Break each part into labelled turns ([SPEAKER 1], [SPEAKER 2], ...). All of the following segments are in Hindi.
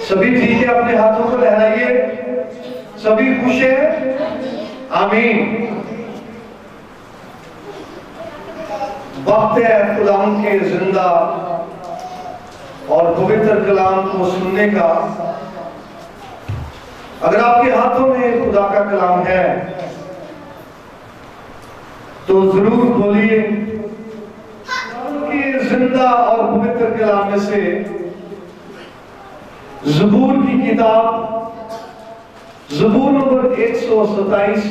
[SPEAKER 1] सभी ठीक है? अपने हाथों को लहराइए। सभी खुश हैं? आमीन। वक्त है खुदाम के जिंदा और पवित्र कलाम को सुनने का। अगर आपके हाथों में खुदा का कलाम है तो जरूर बोलिए। के जिंदा और पवित्र कलाम में से ज़बूर की किताब, ज़बूर नंबर 127,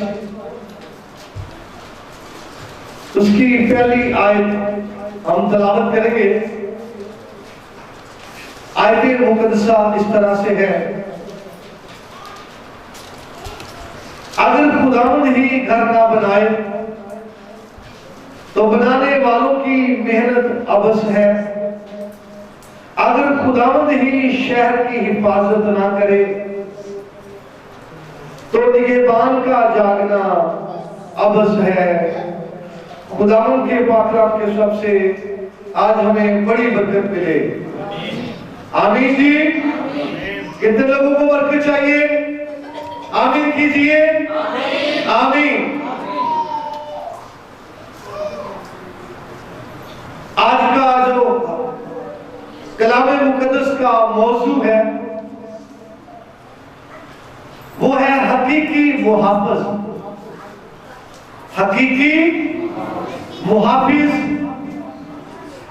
[SPEAKER 1] उसकी पहली आयत हम तलावत करेंगे। आयत मुकद्दसा इस तरह से है। अगर खुदावंद ही घर ना बनाए तो बनाने वालों की मेहनत अबस है। अगर खुदावंद ही शहर की हिफाजत ना करे तो निगहबान का जागना अबस है। खुदावंद के पाकलाम के सबसे आज हमें बड़ी बरकत मिले। आमीन जी। कितने लोगों को बरकत चाहिए? आमीन कीजिए। आमीन। आज का जो कलामे मुकद्दस का मौजू है वो है हकीकी मुहाफिज। हकीकी मुहाफिज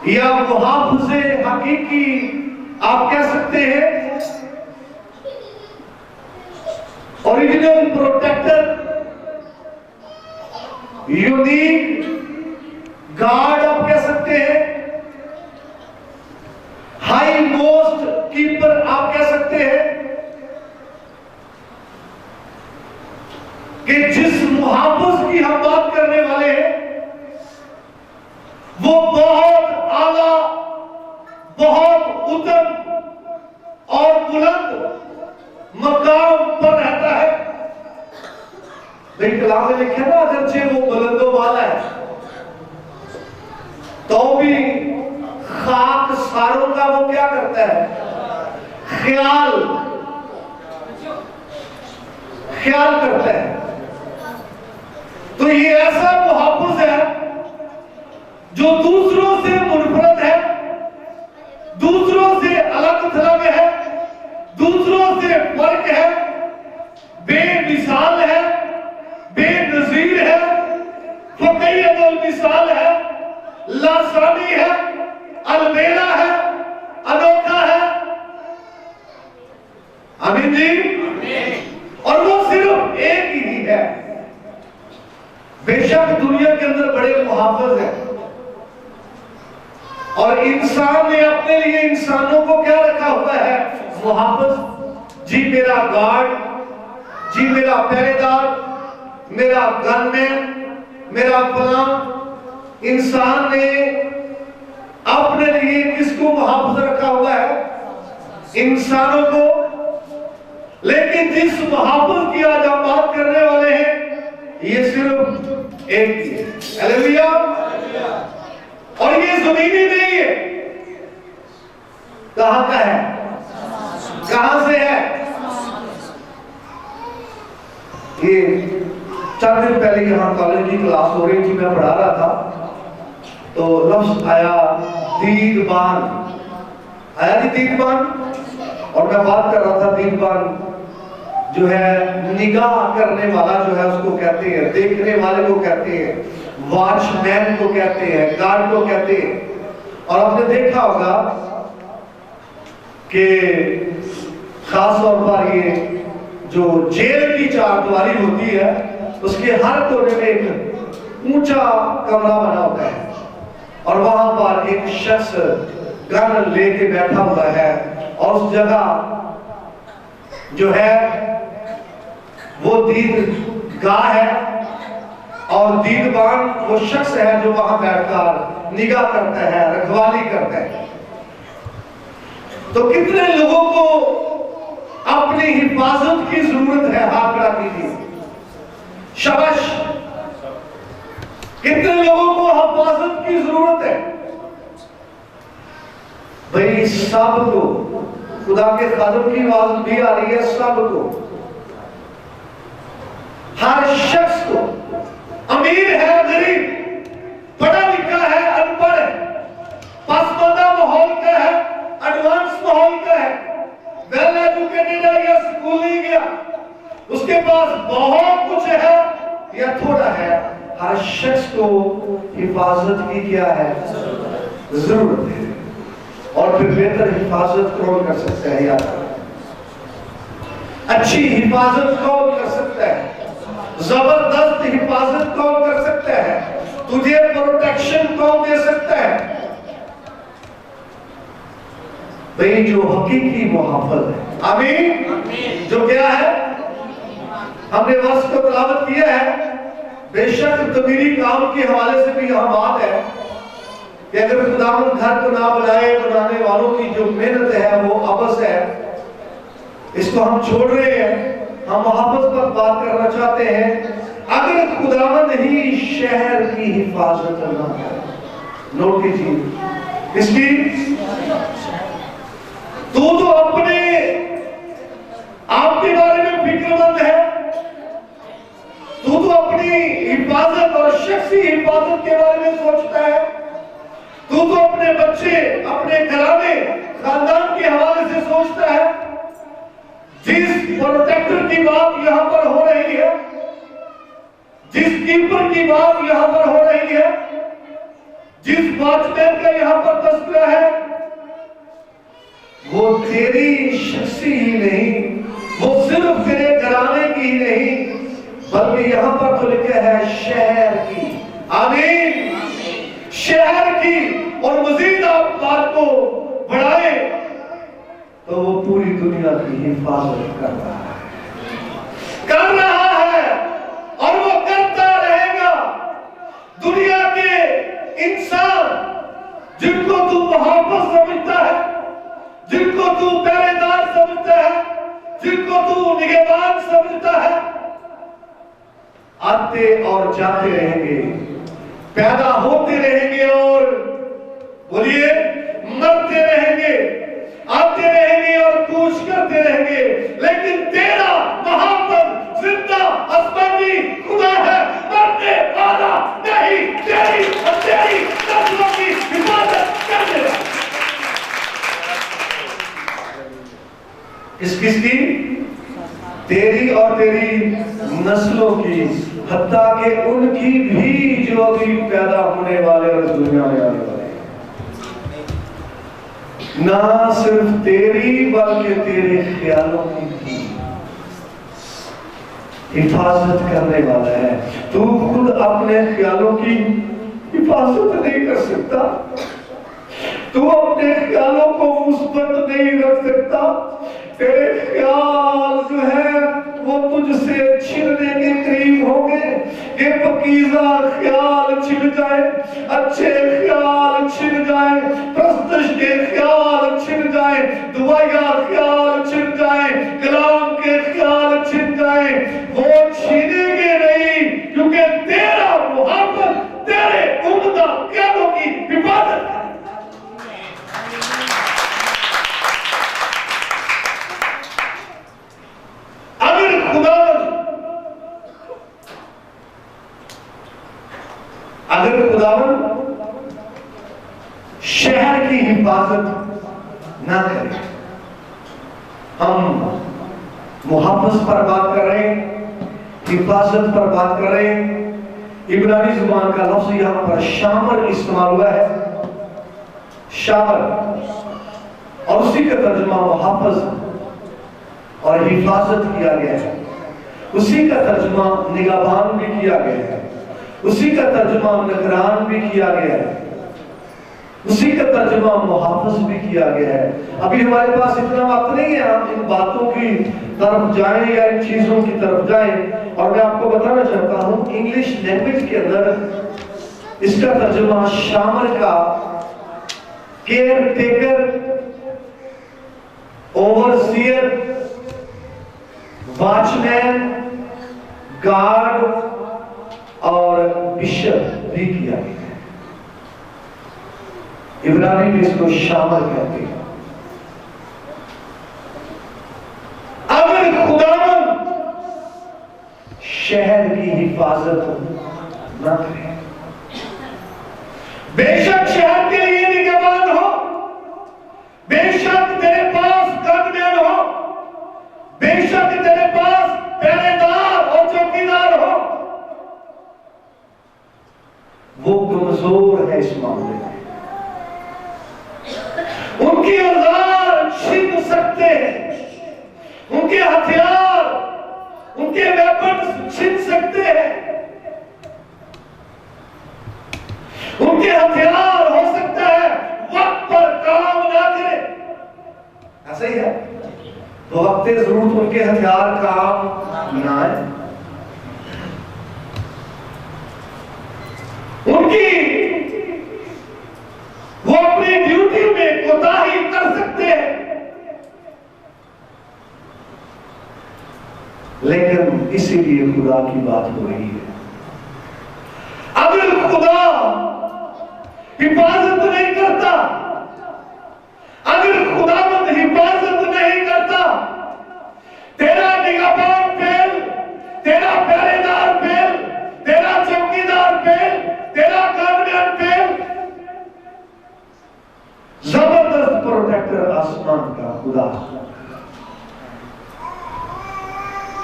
[SPEAKER 1] या मुहाफिज़े हकीकी आप कह सकते हैं। ओरिजिनल प्रोटेक्टर, यूनिक गार्ड आप कह सकते हैं। हाई मोस्ट कीपर आप कह सकते हैं कि जिस मुहाफिज की हम बात करने वाले हैं वो बहुत आला, बहुत उत्तम और बुलंद मकाम पर रहता है। लेकिन कलाम में लिखा ना, अगरचे वो बुलंदों वाला है तो भी खाक सारों का वो क्या करता है? ख्याल करता है। तो ये ऐसा मुहाफिज है जो दूसरों से मुनफरद है, दूसरों से अलग थलग है, दूसरों से फर्क है, बेमिसाल है, बेनजीर है, फकीयतुल मिसाल है, लासानी है, अलबेला है, अनोखा है। आमीन जी। और वो सिर्फ एक ही है। बेशक दुनिया के अंदर बड़े मुहाफिज हैं और इंसान ने अपने लिए इंसानों को क्या रखा हुआ है? मुहाफिज जी, मेरा गार्ड जी, मेरा पहरेदार, मेरा गनमैन, मेरा फलां। इंसान ने अपने लिए किसको मुहाफिज रखा हुआ है? इंसानों को। लेकिन जिस मुहाफिज की आज हम बात करने वाले हैं ये सिर्फ एक ही है। हालेलुया। और ये जमीनी नहीं है। कहां का है? कहां से है? ये 4 दिन पहले यहां कॉलेज की क्लास हो रही थी, मैं पढ़ा रहा था तो लफ्ज आया दीदबान। आया जी दीदबान। और मैं बात कर रहा था दीदबान जो है निगाह करने वाला जो है उसको कहते हैं, देखने वाले को कहते हैं, वॉचमैन को कहते हैं, गार्ड को कहते हैं। और आपने देखा होगा कि खास तौर पर ये जो जेल की चारदीवारी होती है उसके हर कोने में एक ऊंचा कमरा बना होता है और वहां पर एक शख्स गन लेके बैठा हुआ है और उस जगह जो है वो दीदगाह है और दीदबान वो शख्स है जो वहां बैठकर निगाह करता है, रखवाली करता है। तो कितने लोगों को अपनी हिफाजत की जरूरत है? हाथ खड़ा कीजिए। शाबाश। कितने लोगों को हिफाजत की जरूरत है? भाई सबको, खुदा के खादिम की आवाज भी आ रही है सबको, हर शख्स को, अमीर है गरीब, पढ़ा लिखा है अनपढ़ है, पसमानदा माहौल का है एडवांस माहौल का है, वेल एजुकेटेड है या स्कूल नहीं गया, उसके पास बहुत कुछ है या थोड़ा है, हर शख्स को हिफाजत की क्या है जरूरत है। और फिर बेहतर हिफाजत कौन कर सकता है यार? अच्छी हिफाजत कौन कर सकता है? जबरदस्त हिफाजत कौन कर सकता है? तुझे प्रोटेक्शन कौन दे सकता है? भाई जो हकीकी मुहाफिज है। आमीन। जो क्या है? हमने वर्ष को तिलावत किया है। बेशक तमीरी काम के हवाले से भी यह बात है कि अगर खुदावंद घर को ना बनाए, बनाने वालों की जो मेहनत है वो अबस है, इसको हम छोड़ रहे हैं। हम मुहाफिज पर बात करना चाहते हैं। अगर खुदावंद ही शहर की हिफाजत ना करे, नोट कीजिए इसकी, तू तो अपने आप के बारे में फिक्रमंद है, तू तो अपनी हिफाजत और शख्सी हिफाजत के बारे में सोचता है, तू तो अपने बच्चे, अपने घराने, खानदान के हवाले से सोचता है। जिस प्रोटेक्टर की बात यहां पर हो रही है, जिस कीपर की बात यहां पर हो रही है, जिस वॉचमैन का यहां पर तस्करा है, वो तेरी शख्सी ही नहीं, वो सिर्फ तेरे घराने की ही नहीं, बल्कि यहां पर तो लिखा है शहर की। आमीन। शहर की। और मजीद आप बात को बढ़ाए तो वो पूरी दुनिया की हिफाजत कर रहा है और वो करता रहेगा। दुनिया के इंसान जिनको तू मुहाफिज समझता है, जिनको तू पहरेदार समझता है, जिनको तू निगहबान समझता है, आते और जाते रहेंगे, पैदा होते रहेंगे और बोलिए मरते रहेंगे, आते रहेंगे और कूच करते रहेंगे, लेकिन तेरा मुहाफिज जिंदा आसमानी खुदा है, मरने वाला नहीं। तेरी और तेरी नस्लों की हिफाजत करने वाला। किसकी? तेरी और तेरी नस्लों की, हत्ता के उनकी भी जो अभी पैदा होने वाले और इस दुनिया में आने वाले। ना सिर्फ तेरी बल्कि तेरे ख्यालों की भी हिफाजत करने वाला है। तू खुद अपने ख्यालों की हिफाजत नहीं कर सकता, तू अपने ख्यालों को मुस्बत नहीं रख सकता। तेरे ख्याल जो है वो तुझसे छिनने के करीब होंगे। ये पकीज़ा ख्याल छिन जाए, अच्छे ख्याल छिन जाए, प्रस्तुश के ख्याल छिन जाए, दुआया ख्याल छिन जाए, कलाम के ख्याल छिन जाए, वो छिनेंगे नहीं, क्योंकि तेरा मुहाफिज तेरे उम्दा ख्यालों की हिफाजत है। अगर खुदावन शहर की हिफाजत ना करे, हम मुहाफिज पर बात कर रहे हैं, हिफाजत पर बात कर रहे हैं। इब्रानी जुबान का लफ्ज यहां पर शामर इस्तेमाल हुआ है, शामर, और उसी का तर्जुमा मुहाफिज और हिफाजत किया गया है। उसी का तर्जुमा निगहबान भी किया गया है, उसी का तर्जुमा निगरान भी किया गया है, उसी का तर्जुमा मुहाफिज भी किया गया है। अभी हमारे पास इतना वक्त नहीं है हम इन बातों की तरफ जाएं या इन चीजों की तरफ जाएं। और मैं आपको बताना चाहता हूं इंग्लिश लैंग्वेज के अंदर इसका तर्जुमा शामर का care taker, overseer, watchman, guard और बिशप भी किया गया है। इब्रानी में इसको शामल कहते हैं। अगर खुदावंद शहर की हिफाजत न करे, बेशक शहर के लिए निगहबान हो, बेशक तेरे पास गनमैन हो, बेशक तेरे पास पहरेदार और चौकीदार हो, वो कमजोर है इस मामले में। उनके औजार छिन सकते हैं, उनके हथियार, उनके वेपन छिन सकते हैं, उनके हथियार हो सकता है वक्त पर काम ना करे। ऐसा ही है, तो वक्त जरूरत उनके हथियार काम ना आए। उनकी वो अपनी ड्यूटी में कोताही कर सकते हैं, लेकिन इसीलिए खुदा की बात हो रही है। अगर खुदा हिफाजत नहीं करता, अगर खुदावंद हिफाजत नहीं करता, तेरा निगहबान फेल, तेरा पहरेदार फेल, तेरा चौकीदार फेल, तेरा गार्डियन फेल, जबरदस्त प्रोटेक्टर आसमान का खुदा,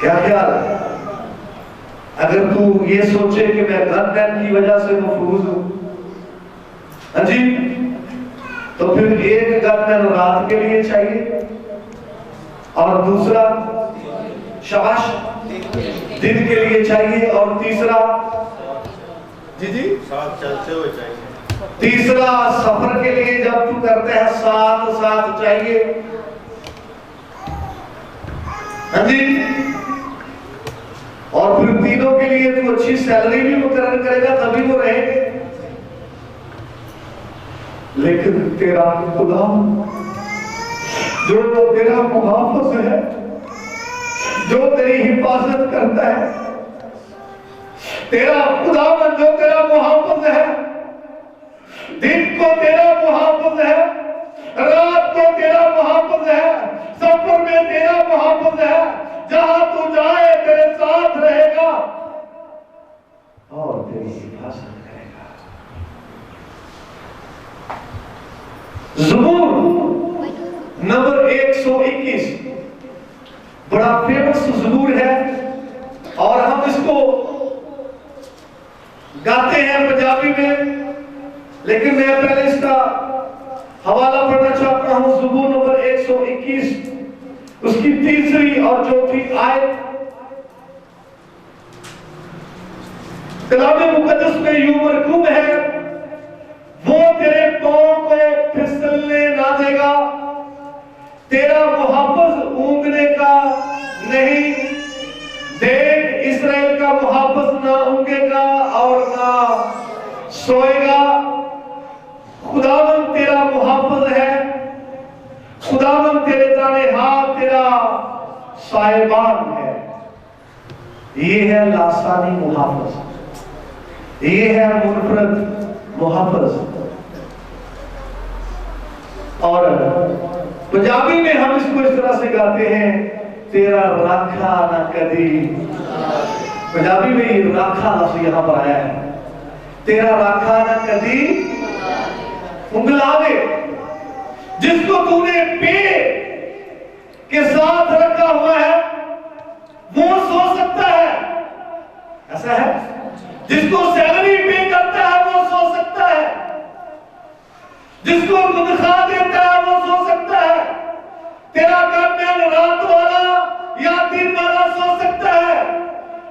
[SPEAKER 1] क्या ख्याल है? अगर तू ये सोचे कि मैं गनमैन की वजह से महफूज हूं, हाँ जी, तो फिर एक गनमैन रात के लिए चाहिए और दूसरा शाबाश दिन के लिए चाहिए और तीसरा जी साथ चलते हुए चाहिए, तीसरा सफर के लिए जब तू करते हैं साथ साथ चाहिए, हाँ जी, और फिर तीनों के लिए तू अच्छी सैलरी भी मुकर्रर करेगा तभी वो रहेंगे। लेकिन तेरा खुदा जो तेरा मुहाफिज है, जो तेरी हिफाजत करता है, तेरा खुदावंद जो तेरा मुहाफिज है, दिन को तेरा मुहाफिज है, रात को तेरा मुहाफिज है, सफर में तेरा मुहाफिज है, जहां तू जाए तेरे साथ रहेगा और तेरी हिफाजत करेगा। ज़बूर नंबर 121 बड़ा फेमस ज़बूर है और हम इसको गाते हैं पंजाबी में, लेकिन मैं पहले इसका हवाला पढ़ना चाहता हूं। ज़बूर नंबर 121 उसकी तीसरी और चौथी आयत। कलाम मुकद्दस में यूं मरकूब है, वो तेरे पांव को फिसलने ना देगा, तेरा मुहाफिज ऊँघने का नहीं। देख इस्राएल का मुहाफिज ना ऊँघेगा और ना सोएगा। खुदावंद तेरा मुहाफिज है, खुदावंद तेरे दाने हाथ तेरा साहिबान है। ये है लासानी मुहाफिज, ये है मुनफरद मुहाफिज। और पंजाबी में हम इसको इस तरह से गाते हैं, तेरा राखा ना कदी। पंजाबी में ये राखा लफ्ज़ यहां पर आया है, तेरा राखा ना कदी उंगलावे। जिसको तूने पे के साथ रखा हुआ है वो सो सकता है, ऐसा है। जिसको सैलरी पे करता है वो सो सकता है, जिसको तनख्वाह देता है वो सो सकता है। तेरा गनमैन रात वाला या दिन वाला सो सकता है,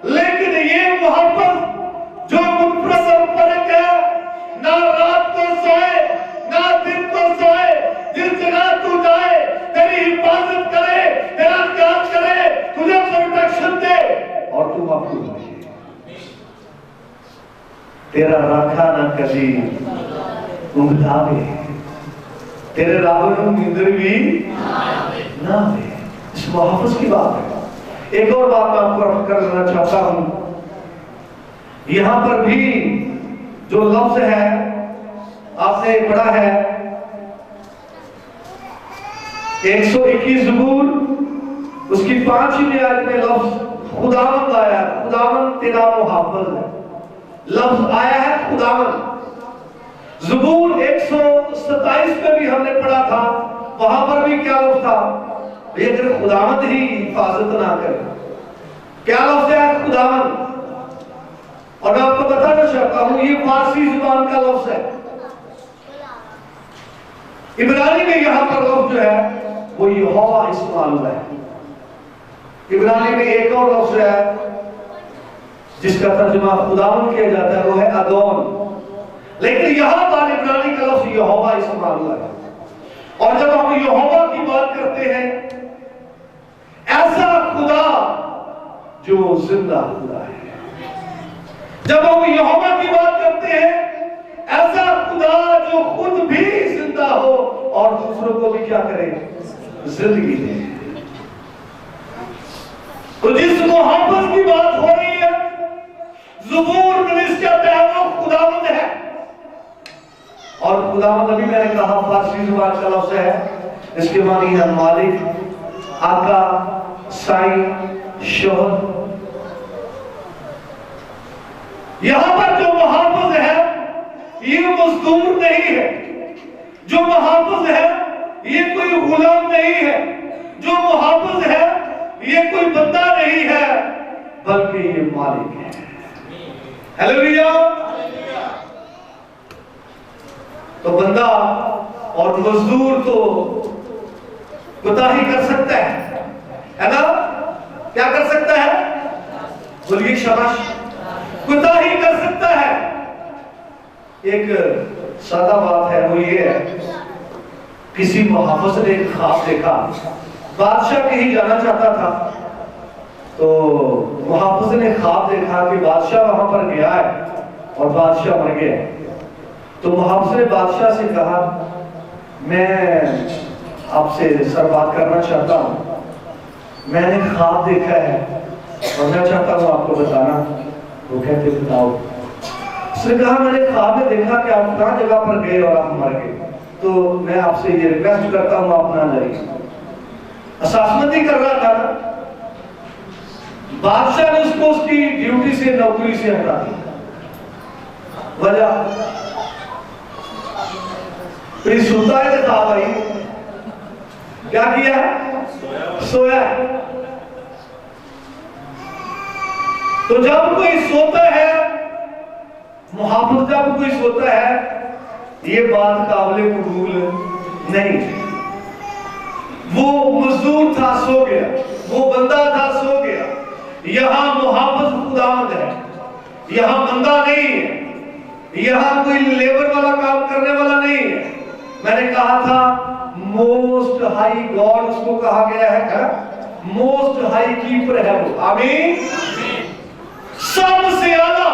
[SPEAKER 1] लेकिन ये मुहब्बत जो मुनफरद और फर्क है, ना रात को सोए ना दिन को सोए, जिस जगह तू जाए तेरी हिफाजत करे, तेरा ख्याल करे, तुझे प्रोटेक्शन दे और तू महफूज रहे। तेरा राखा ना कभी उंगलावे, तेरे रावण नींदर भी ना आवे। इस मुहाफिज की बात है। एक और बात मैं आपको अर्ज कर देना चाहता हूं, यहां पर भी जो लफ्ज है आपने पढ़ा है 121 ज़बूर उसकी 5वीं आयत में लफ्ज खुदावंद आया है। खुदावंद तेरा मुहाफ़िज़ है, लफ्ज आया है खुदावंद। ज़बूर 127 में भी हमने पढ़ा था, वहां पर भी क्या लफ्ज था? अगर खुदावंद ही हिफाजत ना करे, क्या लफ्ज है? खुदावंद। और मैं आपको बताना चाहता हूं ये फारसी जुबान का लफ्ज है। इब्रानी में यहां पर लफ्ज जो है वो यहोवा इस्तेमाल हुआ है। इब्रानी में एक और लफ्ज है जिसका तर्जुमा खुदावंद किया जाता है, वो है अदोन। लेकिन यहां पर इब्रानी का लफ्ज यहोवा इस्तेमाल हुआ है। और जब हम यहोवा की बात करते हैं, ऐसा खुदा जो जिंदा खुदा है। जब हम यहोवा की बात करते हैं, ऐसा खुदा जो खुद भी जिंदा हो और दूसरों को भी क्या करे? जिंदगी दे। तो जिस मुहब्बत की बात हो रही है, ज़बूर में इसका ताल्लुक खुदावंद है। और खुदावंद अभी मैंने कहा फारसी जुबान का लफ्ज है, इसके मानी है मालिक, आका, साईं, शोहर। यहां पर जो मुहाफ़िज़ है ये मजदूर नहीं है, जो मुहाफ़िज़ है ये कोई गुलाम नहीं है, जो मुहाफ़िज़ है ये कोई बंदा नहीं है, बल्कि ये मालिक है। हालेलुया। तो बंदा और मजदूर तो कोताही कर सकता है ना? क्या कर सकता है? बोलिए शाबाश। कोताही कर सकता है। एक सादा बात है, वो ये है, किसी मुहाफ़िज़ ने एक ख्वाब देखा, बादशाह कहीं जाना चाहता था, तो मुहाफ़िज़ ने ख्वाब देखा कि बादशाह वहां पर गया है और बादशाह मर गया। तो मुहाफ़िज़ ने बादशाह से कहा, मैं आपसे सर बात करना चाहता हूँ, मैंने ख्वाब देखा है और मैं चाहता हूँ आपको बताना। वो कहते बताओ। उसने कहा, मैंने ख्वाब में देखा कि आप कहाँ जगह पर गए और आप मर गए, तो मैं आपसे ये रिक्वेस्ट करता हूँ आप ना जाइए। असासमंदी कर रहा था ना, बादशाह ने उसको उसकी ड्यूटी से, नौकरी से हटा दिया। वजह फिर सुनता है था भाई, क्या किया? सोया। तो जब कोई सोता है, मुहाफ़िज़ जब कोई सोता है, ये बात काबिल कबूल नहीं। वो मजदूर था, सो गया, वो बंदा था, सो गया। यहां मुहाफ़िज़ खुदावंद है, यहां बंदा नहीं है, यहां कोई लेबर वाला काम करने वाला नहीं है। मैंने कहा था मोस्ट हाई गॉड उसको कहा गया है, मोस्ट हाई कीपर है वो। आमीन। सबसे आला।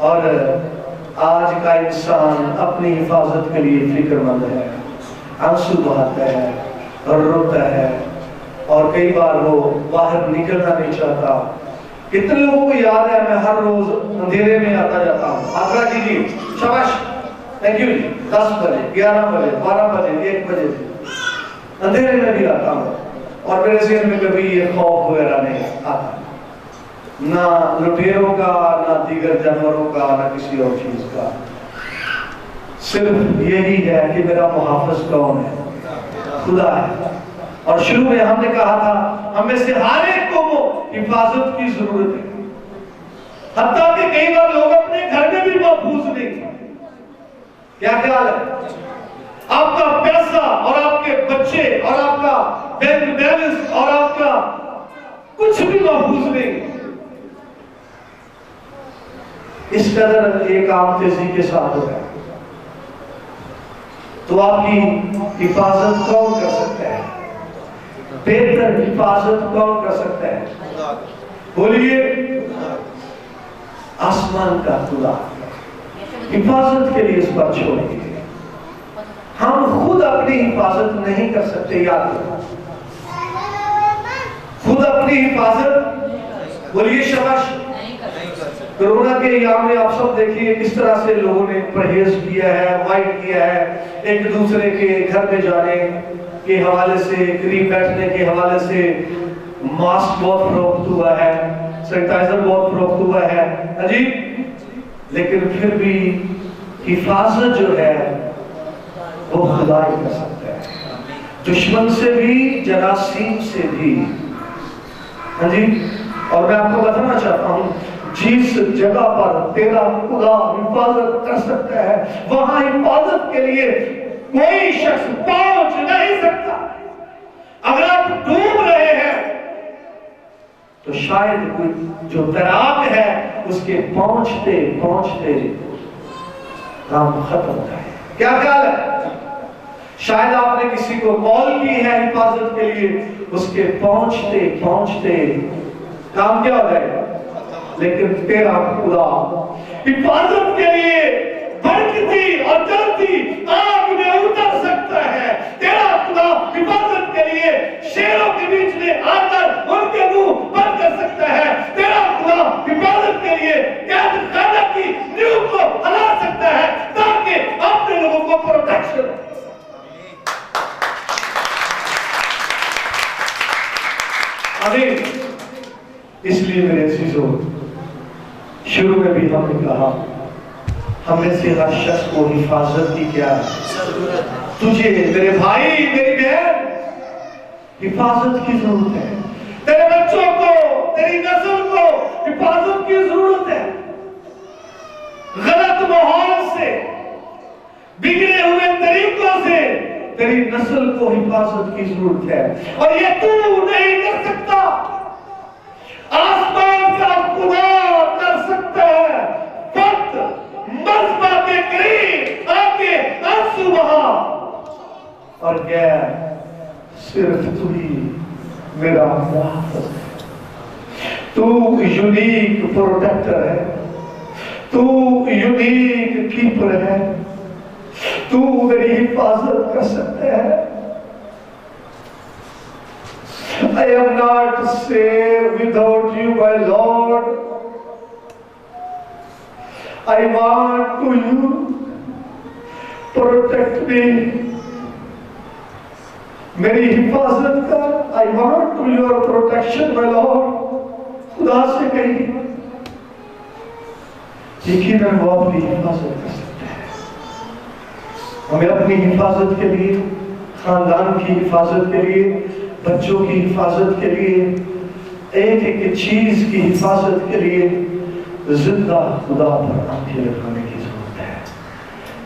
[SPEAKER 1] और आज का इंसान अपनी हिफाजत के लिए फिक्रमंद है, आंसू बहाता है और रोता है, और कई बार वो बाहर निकलना नहीं चाहता। कितने लोगों को याद है, मैं हर रोज अंधेरे में आता जाता हूँ। आग्रह कीजिए, शाबाश, थैंक यू। 10 बजे, 11 बजे, 12 बजे, 1 बजे अंधेरे में भी आता हूँ, और मेरे ज़हन में कभी ये खौफ वगैरह नहीं आता, ना लुटेरों का, ना दीगर जानवरों का, ना किसी और चीज का। सिर्फ यही है कि मेरा मुहाफ़िज़ कौन है? खुदा है। और शुरू में हमने कहा था, हमें से हर एक को हिफाजत की जरूरत है। हत्ता कि कई बार लोग अपने घर में भी महफूज नहीं। क्या ख्याल है? आपका पैसा और आपके बच्चे और आपका बैंक बैलेंस और आपका कुछ भी महफूज नहीं। इस कदर एक आम तेजी के साथ हो गया, तो आपकी हिफाजत कौन कर सकता है? बेहतर हिफाजत कौन कर सकता है? बोलिए, आसमान का खुदा हिफाजत के लिए इस पर छोड़िए। हम खुद अपनी हिफाजत नहीं कर सकते। याद रखो, खुद अपनी हिफाजत, बोलिए शाबाश, कोरोना के याम में आप सब देखिए किस तरह से लोगों ने परहेज किया है, अवॉइड किया है, एक दूसरे के घर में जाने के हवाले से, करीब बैठने के हवाले से मास्क बहुत फरोख्त हुआ है, सैनिटाइजर बहुत फरोख्त हुआ है अजीब। लेकिन फिर भी हिफाजत जो है वो खुदा ही कर सकता है, दुश्मन से भी, जरासीम से भी। हाँ जी, और मैं आपको बताना चाहता हूँ, जिस जगह पर तेरा खुदा हिफाजत कर सकता है, वहां हिफाजत के लिए कोई शख्स पहुंच नहीं सकता। अगर आप डूब रहे हैं तो शायद कोई जो तैराक है उसके पहुंचते पहुंचते काम खत्म हो जाए। क्या ख्याल है? शायद आपने किसी को कॉल की है हिफाजत के लिए, उसके पहुंचते पहुंचते काम क्या हो जाएगा। लेकिन तेरा खुदा हिफाजत के लिए भड़कती और जलती आग में उतर सकता है। तेरा खुदा हिफाजत के लिए शेरों के बीच में आकर उनके मुंह बंद कर सकता है। तेरा खुदा हिफाजत के लिए कैद खाना की नींव को हिला सकता है ताकि अपने लोगों को प्रोटेक्शन। आमीन। इसलिए मेरे अजीजों, शुरू में भी हमने कहा, हमें से हर शख्स को हिफाजत की क्या तुझे, मेरे भाई, मेरी बहन, हिफाजत की जरूरत है। तेरे बच्चों को, तेरी नस्ल को हिफाजत की जरूरत है। गलत माहौल से, बिगड़े हुए तरीकों से तेरी नस्ल को हिफाजत की जरूरत है, और ये तू नहीं कर सकता, आसमान का खुदा कर सकता है। वक्त मज़बा के करीब आके आंसू बहा और क्या, सिर्फ तू ही मेरा मुहाफ़िज़ है। तू यूनिक प्रोटेक्टर है, तू यूनिक कीपर है, तू मेरी हिफाजत कर सकता है। I am not safe without you, my Lord. I want to you protect me. मेरी हिफाजत कर। I want to your protection, my Lord. खुदा से कही, यकीनन वो अपनी हिफाजत कर सकते हैं। हमें अपनी हिफाजत के लिए, खानदान की हिफाजत के लिए, बच्चों की हिफाजत के लिए, एक एक चीज की हिफाजत के लिए जिंदा खुदा पर आंखें लगाने की जरूरत है।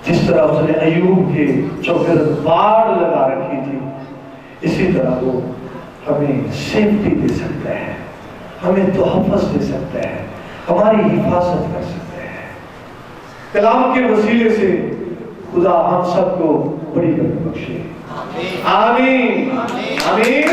[SPEAKER 1] जिस तरह उसने अय्यूब के चौगिर्द बाड़ लगा रखी थी, इसी तरह वो हमें सेफ्टी दे सकता है, हमें तोहफ़्ज़ दे सकता है, हमारी हिफाजत कर सकता है। कलाम के वसीले से खुदा हम सबको बड़ी बख्शे। आमीन आमीन।